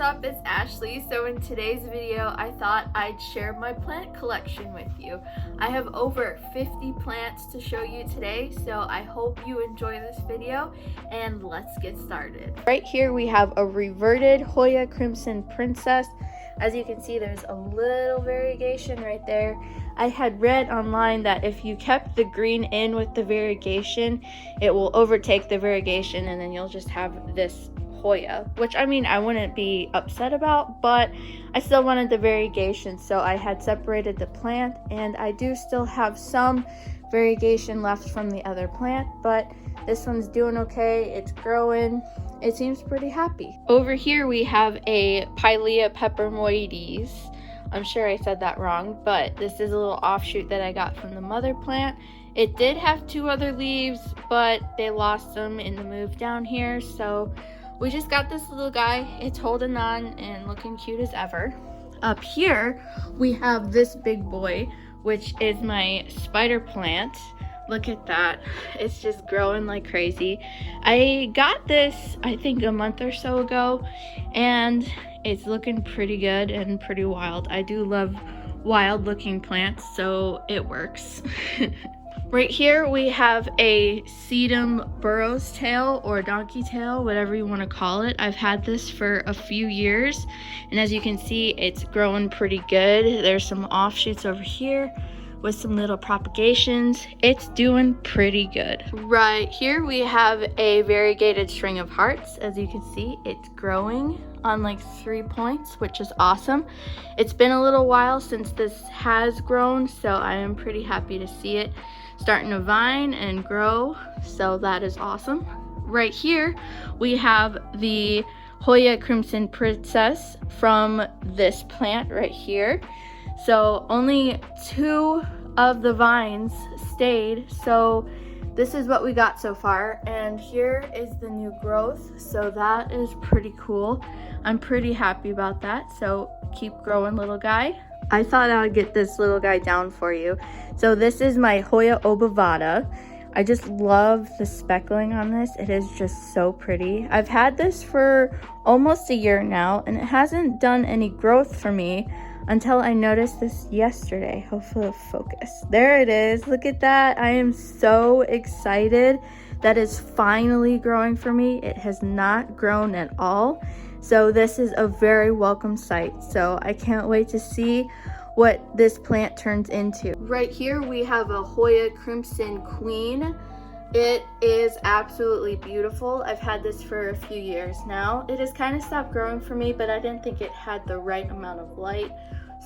up? It's Ashley. So in today's video, I thought I'd share my plant collection with you. I have over 50 plants to show you today, so I hope you enjoy this video, and let's get started. Right here we have a reverted Hoya Crimson Princess. As you can see, there's a little variegation right there. I had read online that if you kept the green in with the variegation, it will overtake the variegation and then you'll just have this Hoya, which I mean I wouldn't be upset about, but I still wanted the variegation, so I had separated the plant, and I do still have some variegation left from the other plant, but this one's doing okay. It's growing. It seems pretty happy. Over here we have a Pailia Pepperminties. I'm sure I said that wrong, but this is a little offshoot that I got from the mother plant. It did have two other leaves, but they lost them in the move down here, so we just got this little guy. It's holding on and looking cute as ever. Up here we have this big boy, which is my spider plant. Look at that. It's just growing like crazy. I got this, I think, a month or so ago, and it's looking pretty good and pretty wild. I do love wild looking plants, so it works. Right here we have a Sedum Burrows tail or donkey tail, whatever you want to call it. I've had this for a few years, and as you can see, it's growing pretty good. There's some offshoots over here with some little propagations. It's doing pretty good. Right here we have a variegated string of hearts. As you can see, it's growing on like 3 points, which is awesome. It's been a little while since this has grown, so I am pretty happy to see it starting to vine and grow, so that is awesome. Right here we have the Hoya Crimson Princess from this plant right here. So only 2 of the vines stayed, so this is what we got so far, and here is the new growth, so that is pretty cool. I'm pretty happy about that, so keep growing, little guy. I thought I would get this little guy down for you. So this is my Hoya Obavada. I just love the speckling on this. It is just so pretty. I've had this for almost a year now, and it hasn't done any growth for me until I noticed this yesterday. Hopefully it'll focus. There it is. Look at that. I am so excited that it's finally growing for me. It has not grown at all. So this is a very welcome sight. So I can't wait to see what this plant turns into. Right here we have a Hoya Crimson Queen. It is absolutely beautiful. I've had this for a few years now. It has kind of stopped growing for me, but I didn't think it had the right amount of light.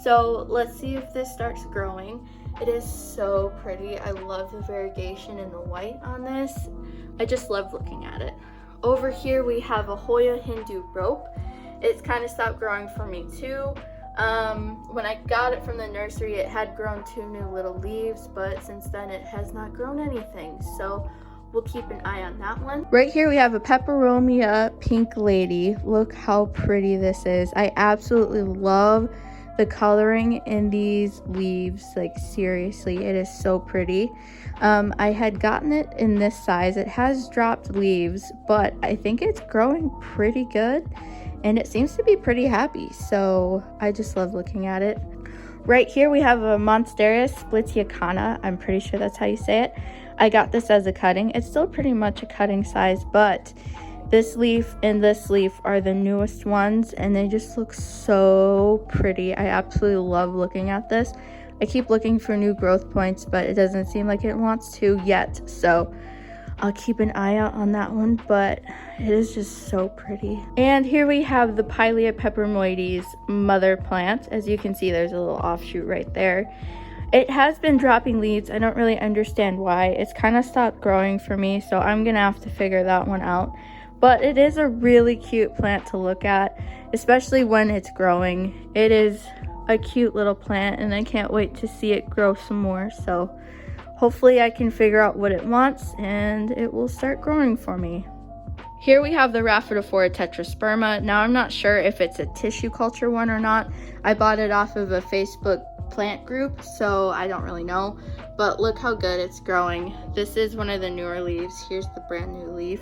So let's see if this starts growing. It is so pretty. I love the variegation in the white on this. I just love looking at it. Over here we have a Hoya Hindu Rope. It's kind of stopped growing for me too. When I got it from the nursery, it had grown 2 new little leaves, but since then it has not grown anything. So we'll keep an eye on that one. Right here we have a Peperomia Pink Lady. Look how pretty this is. I absolutely love the coloring in these leaves. Like seriously, it is so pretty. I had gotten it in this size. It has dropped leaves, but I think it's growing pretty good, and it seems to be pretty happy, so I just love looking at it. Right here we have a Monsteris Blitzyakana. I'm pretty sure that's how you say it. I got this as a cutting. It's still pretty much a cutting size, but this leaf and this leaf are the newest ones, and they just look so pretty. I absolutely love looking at this. I keep looking for new growth points, but it doesn't seem like it wants to yet, so I'll keep an eye out on that one, but it is just so pretty. And here we have the Pailia Pepperminties mother plant. As you can see, there's a little offshoot right there. It has been dropping leaves. I don't really understand why. It's kind of stopped growing for me, so I'm gonna have to figure that one out. But it is a really cute plant to look at, especially when it's growing. It is a cute little plant, and I can't wait to see it grow some more. So hopefully I can figure out what it wants and it will start growing for me. Here we have the Rhaphidophora tetrasperma. Now I'm not sure if it's a tissue culture one or not. I bought it off of a Facebook plant group, so I don't really know, but look how good it's growing. This is one of the newer leaves. Here's the brand new leaf.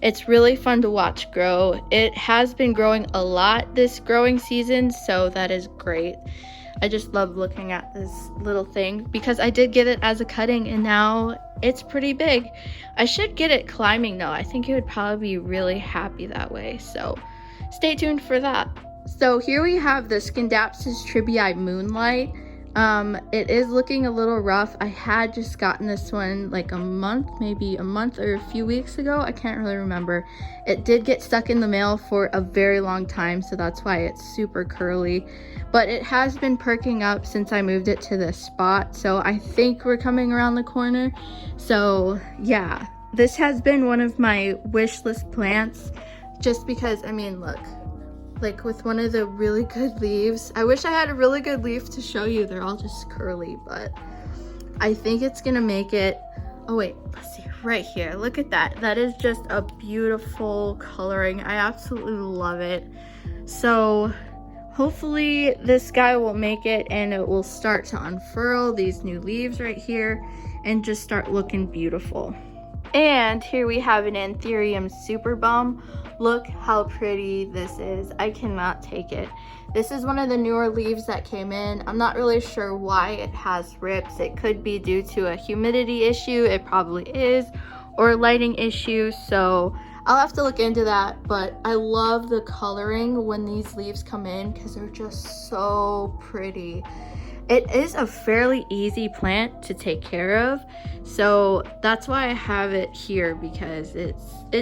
It's really fun to watch grow. It has been growing a lot this growing season, so that is great. I just love looking at this little thing because I did get it as a cutting and now it's pretty big. I should get it climbing though. I think it would probably be really happy that way, so stay tuned for that. So here we have the Scindapsus tribii Moonlight. It is looking a little rough. I had just gotten this one like maybe a month or a few weeks ago. I can't really remember. It did get stuck in the mail for a very long time, so that's why it's super curly. But it has been perking up since I moved it to this spot, so I think we're coming around the corner. So yeah, this has been one of my wish list plants just because, I mean, look. Like with one of the really good leaves. I wish I had a really good leaf to show you. They're all just curly, but I think it's gonna make it. Oh wait, let's see, right here. Look at that. That is just a beautiful coloring. I absolutely love it. So hopefully this guy will make it and it will start to unfurl these new leaves right here and just start looking beautiful. And here we have an Antherium Super Bum. Look how pretty this is. I cannot take it. This is one of the newer leaves that came in. I'm not really sure why it has rips. It could be due to a humidity issue. It probably is, or a lighting issue. So I'll have to look into that. But I love the coloring when these leaves come in because they're just so pretty. It is a fairly easy plant to take care of, so that's why I have it here, because it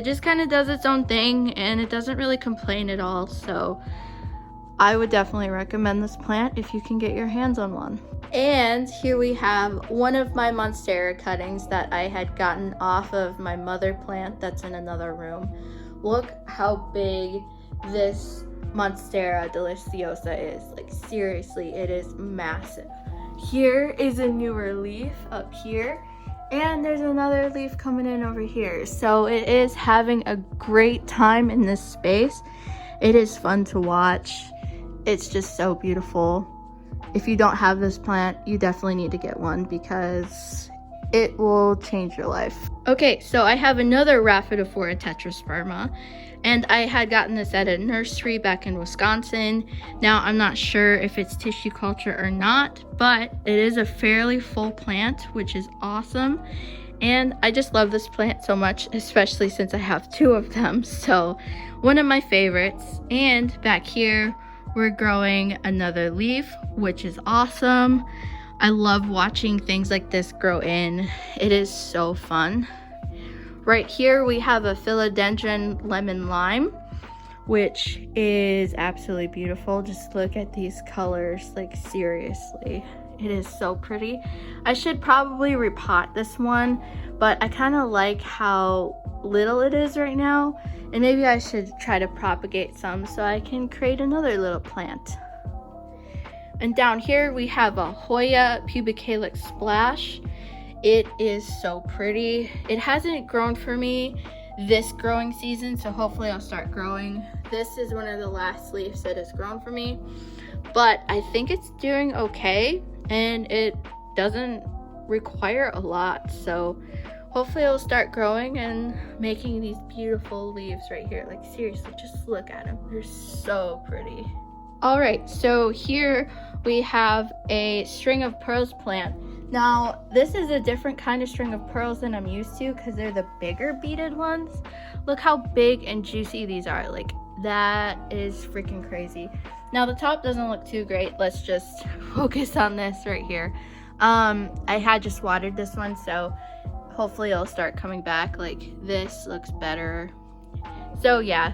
just kind of does its own thing and it doesn't really complain at all. So I would definitely recommend this plant if you can get your hands on one. And here we have one of my Monstera cuttings that I had gotten off of my mother plant that's in another room. Look how big this Monstera deliciosa is. Like seriously, it is massive. Here is a newer leaf up here, and there's another leaf coming in over here. So it is having a great time in this space. It is fun to watch. It's just so beautiful. If you don't have this plant, you definitely need to get one because it will change your life. Okay, so I have another Rhaphidophora tetrasperma, and I had gotten this at a nursery back in Wisconsin. Now I'm not sure if it's tissue culture or not, but it is a fairly full plant, which is awesome. And I just love this plant so much, especially since I have two of them. So one of my favorites. And back here, we're growing another leaf, which is awesome. I love watching things like this grow in. It is so fun. Right here we have a Philodendron lemon lime, which is absolutely beautiful. Just look at these colors, like seriously. It is so pretty. I should probably repot this one, but I kind of like how little it is right now, and maybe I should try to propagate some so I can create another little plant. And down here we have a Hoya Pubicalyx Splash. It is so pretty. It hasn't grown for me this growing season, so hopefully I'll start growing. This is one of the last leaves that has grown for me, but I think it's doing okay and it doesn't require a lot, so hopefully it'll start growing and making these beautiful leaves right here. Like seriously, just look at them. They're so pretty. All right, so here we have a string of pearls plant. Now, this is a different kind of string of pearls than I'm used to because they're the bigger beaded ones. Look how big and juicy these are. Like, that is freaking crazy. Now, the top doesn't look too great. Let's just focus on this right here. I had just watered this one, so hopefully it'll start coming back. Like, this looks better. So, yeah.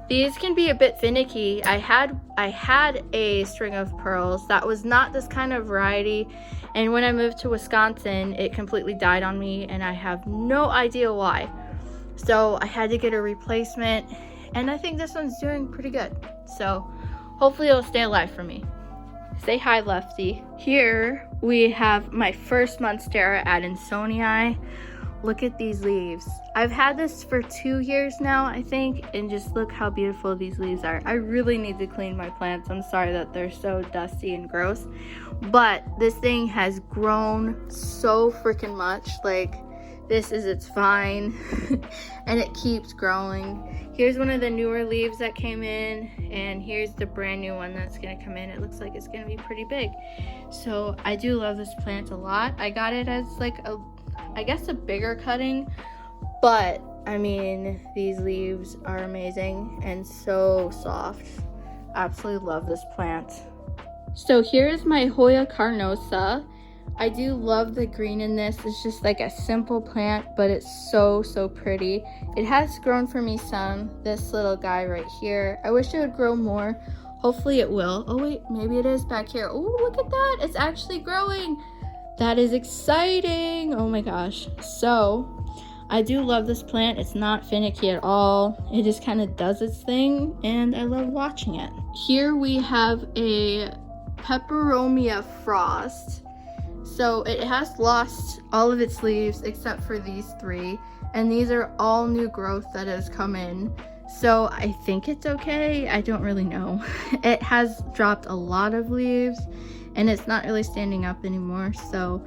These can be a bit finicky. I had a string of pearls that was not this kind of variety, and when I moved to Wisconsin, it completely died on me, and I have no idea why. So I had to get a replacement, and I think this one's doing pretty good. So hopefully it'll stay alive for me. Say hi, Lefty. Here we have my first Monstera Adansonii. look at these leaves. I've had this for 2 years now, I think, and just look how beautiful these leaves are. I really need to clean my plants. I'm sorry that they're so dusty and gross, but this thing has grown so freaking much. Like, this is its vine and it keeps growing. Here's one of the newer leaves that came in, and here's the brand new one that's gonna come in. It looks like it's gonna be pretty big. So I do love this plant a lot. I got it as like I guess a bigger cutting, but I mean, these leaves are amazing and so soft. Absolutely love this plant. So here's my Hoya carnosa. I do love the green in this. It's just like a simple plant, but it's so pretty. It has grown for me some. This little guy right here, I wish it would grow more. Hopefully it will. Oh wait, maybe it is back here. Oh, look at that, it's actually growing. That is exciting. Oh my gosh. So I do love this plant. It's not finicky at all. It just kind of does its thing, and I love watching it. Here we have a Peperomia Frost. So it has lost all of its leaves except for these 3, and these are all new growth that has come in. So I think it's okay. I don't really know. It has dropped a lot of leaves and it's not really standing up anymore, so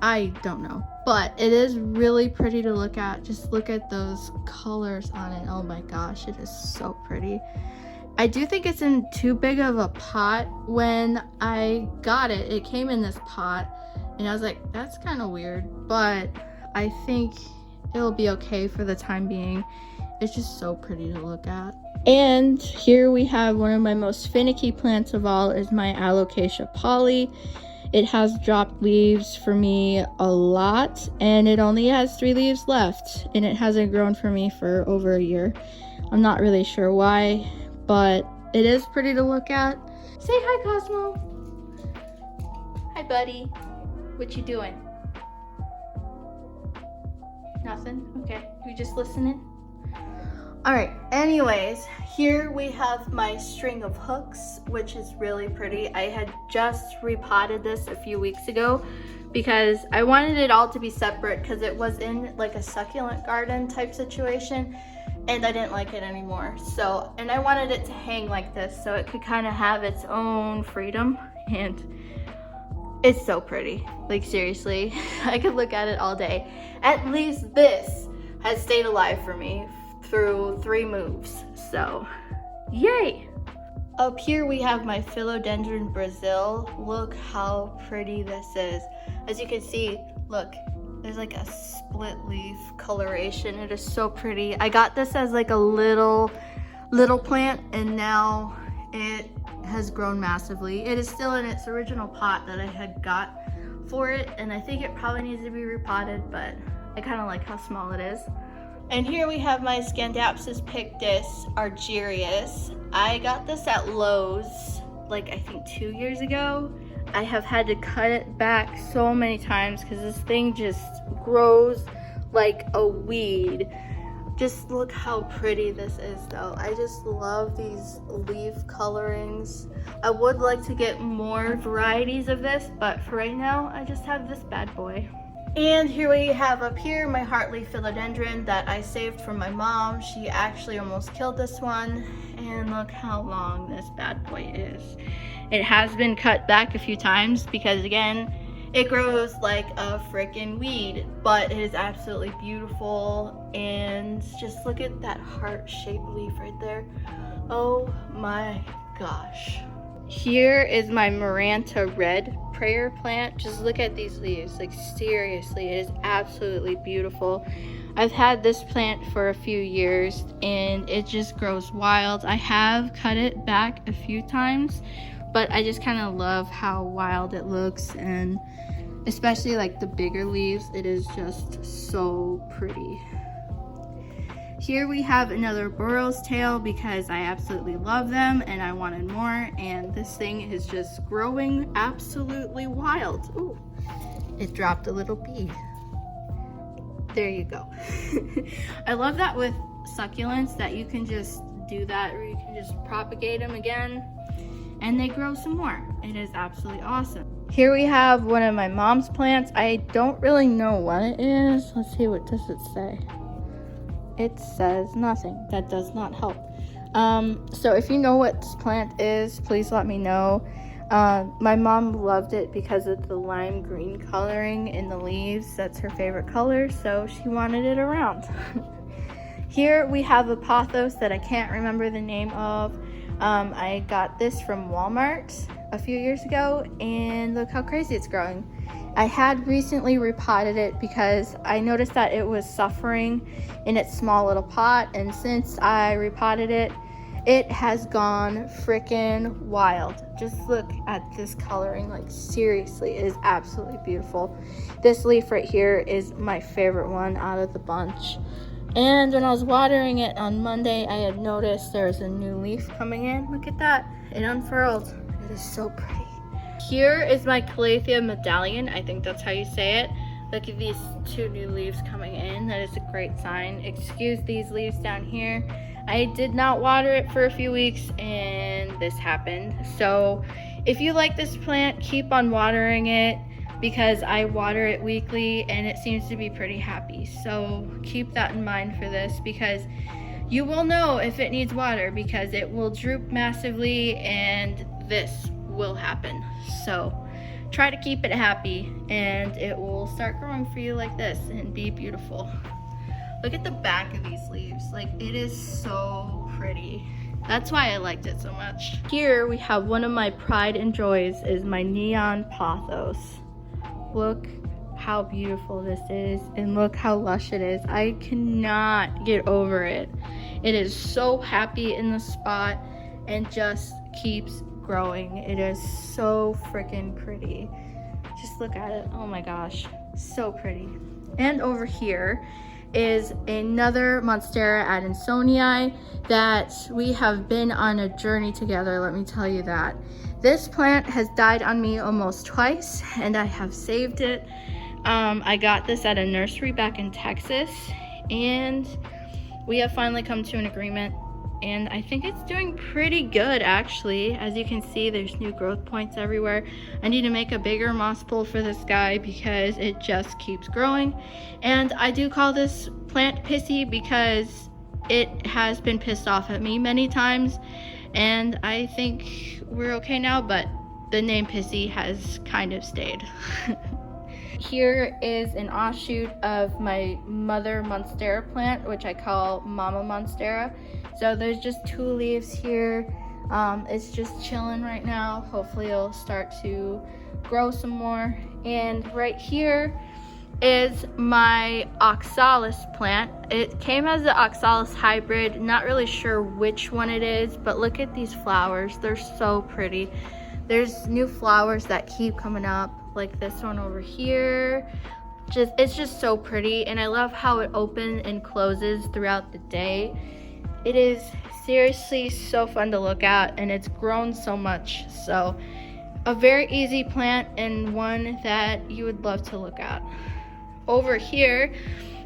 I don't know. But it is really pretty to look at. Just look at those colors on it. Oh my gosh, it is so pretty. I do think it's in too big of a pot. When I got it, it came in this pot and I was like, that's kind of weird, but I think it'll be okay for the time being. It's just so pretty to look at. And here we have one of my most finicky plants of all, is my Alocasia Poly. It has dropped leaves for me a lot, and it only has 3 leaves left, and it hasn't grown for me for over a year. I'm not really sure why, but it is pretty to look at. Say hi, Cosmo. Hi, buddy. What you doing? Nothing? Okay, you just listening? Alright, anyways, here we have my string of hooks, which is really pretty. I had just repotted this a few weeks ago because I wanted it all to be separate because it was in like a succulent garden type situation and I didn't like it anymore. So, and I wanted it to hang like this so it could kind of have its own freedom, and it's so pretty. Like, seriously, I could look at it all day. At least this has stayed alive for me through 3 moves, so yay! Up here we have my Philodendron Brazil. Look how pretty this is. As you can see, look, there's like a split leaf coloration. It is so pretty. I got this as like a little plant, and now it has grown massively. It is still in its original pot that I had got for it, and I think it probably needs to be repotted, but I kind of like how small it is. And here we have my Scandapsus pictus argyrius. I got this at Lowe's, like I think 2 years ago. I have had to cut it back so many times because this thing just grows like a weed. Just look how pretty this is though. I just love these leaf colorings. I would like to get more varieties of this, but for right now, I just have this bad boy. And here we have up here my Hartley Philodendron that I saved from my mom. She actually almost killed this one, and look how long this bad boy is. It has been cut back a few times because, again, it grows like a freaking weed, but it is absolutely beautiful. And just look at that heart-shaped leaf right there. Oh my gosh. Here is my Maranta red prayer plant. Just look at these leaves. Like, seriously, it is absolutely beautiful. I've had this plant for a few years and it just grows wild. I have cut it back a few times, but I just kind of love how wild it looks, and especially like the bigger leaves, it is just so pretty. Here we have another Burrows tail because I absolutely love them and I wanted more, and this thing is just growing absolutely wild. Ooh, it dropped a little bead. There you go. I love that with succulents, that you can just do that, or you can just propagate them again and they grow some more. It is absolutely awesome. Here we have one of my mom's plants. I don't really know what it is. Let's see, what does it say? It says nothing. That does not help. So if you know what this plant is, please let me know. My mom loved it because of the lime green coloring in the leaves. That's her favorite color, so she wanted it around. Here we have a pothos that I can't remember the name of. I got this from Walmart a few years ago, and look how crazy it's growing. I had recently repotted it because I noticed that it was suffering in its small little pot, and since I repotted it, it has gone freaking wild. Just look at this coloring, like seriously, it is absolutely beautiful. This leaf right here is my favorite one out of the bunch. And when I was watering it on Monday, I had noticed there's a new leaf coming in. Look at that, it unfurled. It is so pretty. Here is my Calathea Medallion. I think that's how you say it. Look at these two new leaves coming in. That is a great sign. Excuse these leaves down here. I did not water it for a few weeks and this happened. So if you like this plant, keep on watering it because I water it weekly and it seems to be pretty happy. So keep that in mind for this because you will know if it needs water because it will droop massively and this will happen. So try to keep it happy and it will start growing for you like this and be beautiful. Look at the back of these leaves. Like, it is so pretty. That's why I liked it so much. Here we have one of my pride and joys is my neon pothos. Look how beautiful this is and look how lush it is. I cannot get over it. It is so happy in the spot and just keeps growing. It is so freaking pretty. Just look at it. Oh my gosh, so pretty. And over here is another Monstera Adansonii that we have been on a journey together, let me tell you that. This plant has died on me almost twice and I have saved it. I got this at a nursery back in Texas and we have finally come to an agreement and I think it's doing pretty good actually. As you can see, there's new growth points everywhere. I need to make a bigger moss pole for this guy because it just keeps growing. And I do call this plant pissy because it has been pissed off at me many times and I think we're okay now, but the name pissy has kind of stayed. Here is an offshoot of my mother Monstera plant, which I call Mama Monstera. So there's just two leaves here. It's just chilling right now. Hopefully it'll start to grow some more. And right here is my Oxalis plant. It came as the Oxalis hybrid. Not really sure which one it is, but look at these flowers. They're so pretty. There's new flowers that keep coming up, like this one over here. It's just so pretty, and I love how it opens and closes throughout the day. It is seriously so fun to look at, and it's grown so much. So a very easy plant and one that you would love to look at. Over here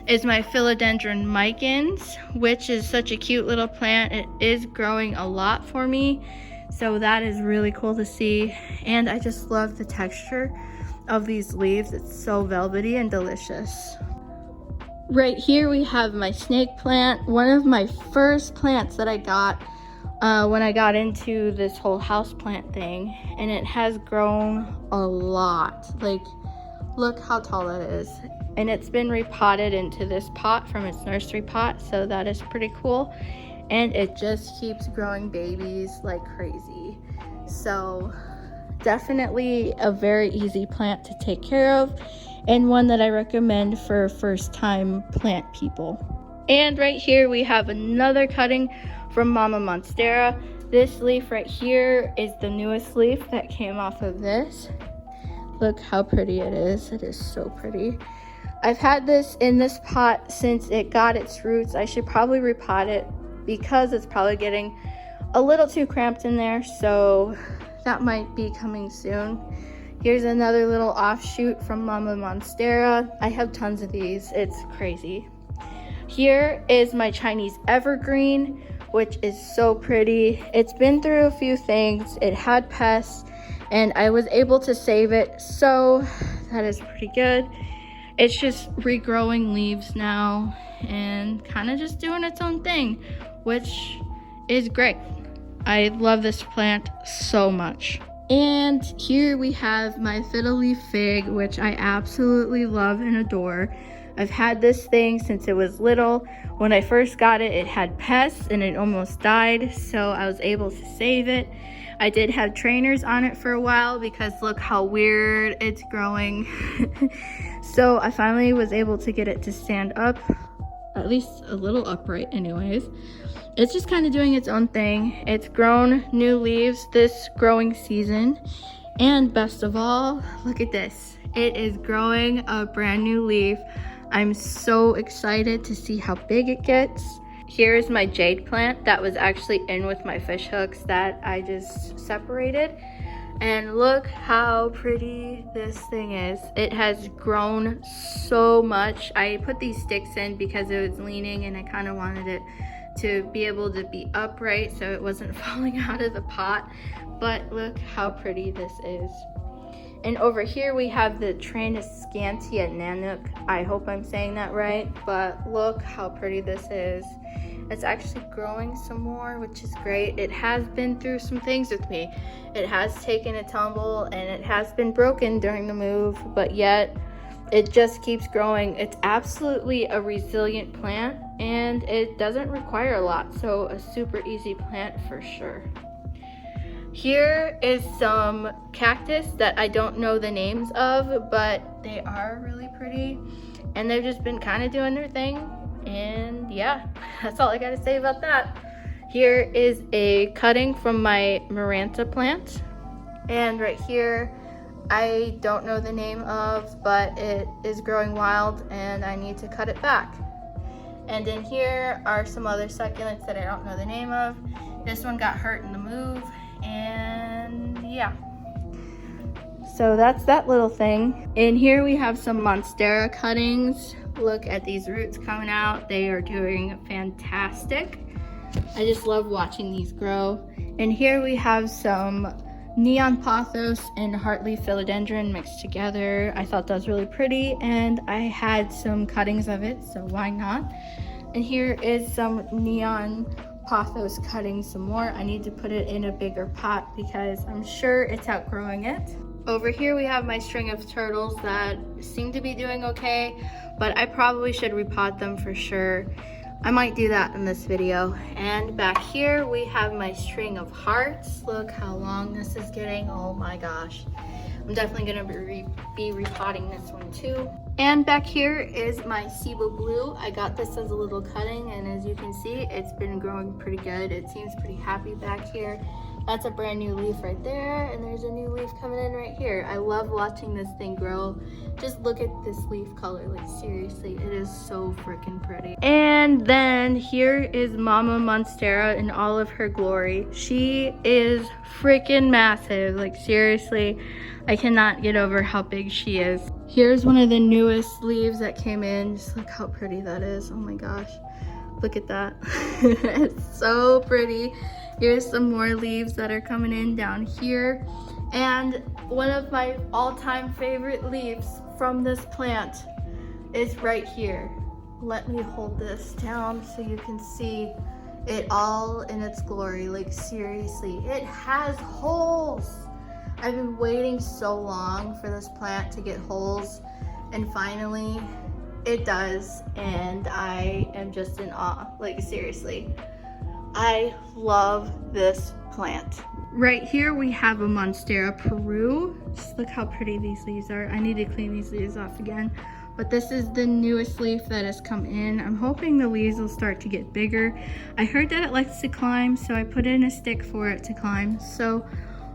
is my Philodendron Mykins, which is such a cute little plant. It is growing a lot for me, so that is really cool to see. And I just love the texture of these leaves. It's so velvety and delicious. Right here we have my snake plant, one of my first plants that I got when I got into this whole houseplant thing, and it has grown a lot. Like, look how tall that is. And it's been repotted into this pot from its nursery pot, so that is pretty cool. And it just keeps growing babies like crazy. So definitely a very easy plant to take care of, and one that I recommend for first-time plant people. And right here we have another cutting from Mama Monstera. This leaf right here is the newest leaf that came off of this. Look how pretty it is. It is so pretty. I've had this in this pot since it got its roots. I should probably repot it because it's probably getting a little too cramped in there, so that might be coming soon. Here's another little offshoot from Mama Monstera. I have tons of these. It's crazy. Here is my Chinese Evergreen, which is so pretty. It's been through a few things. It had pests, and I was able to save it, so that is pretty good. It's just regrowing leaves now and kind of just doing its own thing, which is great. I love this plant so much. And here we have my Fiddly Fig, which I absolutely love and adore. I've had this thing since it was little. When I first got it, it had pests and it almost died, so I was able to save it. I did have trainers on it for a while because look how weird it's growing. So I finally was able to get it to stand up, at least a little upright anyways. It's just kind of doing its own thing. It's grown new leaves this growing season. And best of all, look at this. It is growing a brand new leaf. I'm so excited to see how big it gets. Here's my Jade plant that was actually in with my fish hooks that I just separated. And look how pretty this thing is. It has grown so much. I put these sticks in because it was leaning and I kind of wanted it to be able to be upright so it wasn't falling out of the pot. But look how pretty this is. And over here we have the Transcantia Nanook. I hope I'm saying that right, but look how pretty this is. It's actually growing some more, which is great. It has been through some things with me. It has taken a tumble and it has been broken during the move, but yet it just keeps growing. It's absolutely a resilient plant and it doesn't require a lot, so a super easy plant for sure. Here is some cactus that I don't know the names of, but they are really pretty and they've just been kind of doing their thing. And yeah, that's all I gotta say about that. Here is a cutting from my Maranta plant. And right here, I don't know the name of, but it is growing wild and I need to cut it back. And in here are some other succulents that I don't know the name of. This one got hurt in the move, and yeah. So that's that little thing. In here we have some Monstera cuttings. Look at these roots coming out. They are doing fantastic. I just love watching these grow. And here we have some Neon Pothos and Hartley Philodendron mixed together. I thought that was really pretty and I had some cuttings of it, so why not? And here is some Neon Pothos cuttings some more. I need to put it in a bigger pot because I'm sure it's outgrowing it. Over here we have my string of turtles that seem to be doing okay, but I probably should repot them for sure. I might do that in this video. And back here we have my string of hearts. Look how long this is getting. Oh my gosh. I'm definitely gonna be repotting this one too. And back here is my Cebu Blue. I got this as a little cutting, and as you can see, it's been growing pretty good. It seems pretty happy back here. That's a brand new leaf right there, and there's a new leaf coming in right here. I love watching this thing grow. Just look at this leaf color, like seriously, it is so freaking pretty. And then here is Mama Monstera in all of her glory. She is freaking massive, like seriously, I cannot get over how big she is. Here's one of the newest leaves that came in. Just look how pretty that is. Oh my gosh, look at that. It's so pretty. Here's some more leaves that are coming in down here. And one of my all-time favorite leaves from this plant is right here. Let me hold this down so you can see it all in its glory. Like seriously, it has holes. I've been waiting so long for this plant to get holes, and finally it does, and I am just in awe. Like seriously, I love this plant. Right here we have a Monstera Peru. Just look how pretty these leaves are. I need to clean these leaves off again. But this is the newest leaf that has come in. I'm hoping the leaves will start to get bigger. I heard that it likes to climb, so I put in a stick for it to climb. So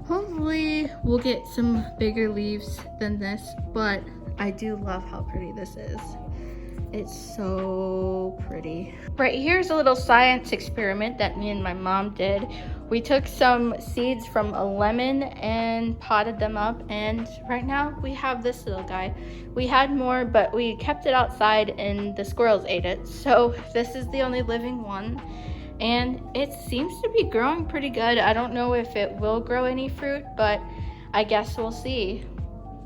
hopefully we'll get some bigger leaves than this, but I do love how pretty this is. It's so pretty. Right here's a little science experiment that me and my mom did. We took some seeds from a lemon and potted them up, and right now we have this little guy. We had more, but we kept it outside and the squirrels ate it. So this is the only living one, and it seems to be growing pretty good. I don't know if it will grow any fruit, but I guess we'll see.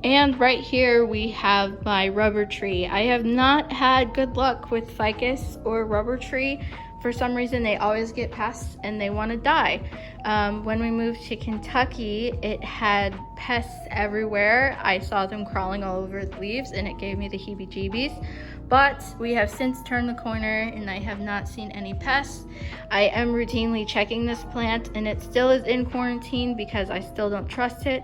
And right here we have my rubber tree. I have not had good luck with ficus or rubber tree. For some reason they always get pests and they want to die. When we moved to Kentucky, it had pests everywhere. I saw them crawling all over the leaves and it gave me the heebie-jeebies. But we have since turned the corner and I have not seen any pests. I am routinely checking this plant and it still is in quarantine because I still don't trust it.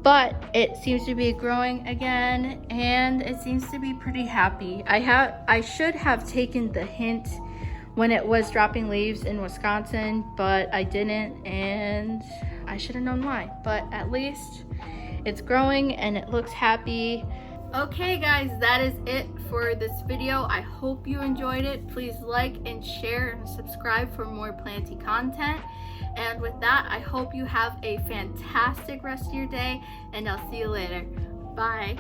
But it seems to be growing again and it seems to be pretty happy. I should have taken the hint when it was dropping leaves in Wisconsin, but I didn't and I should have known why. But at least it's growing and it looks happy. Okay guys, that is it for this video. I hope you enjoyed it. Please like and share and subscribe for more planty content. And with that, I hope you have a fantastic rest of your day and I'll see you later. Bye.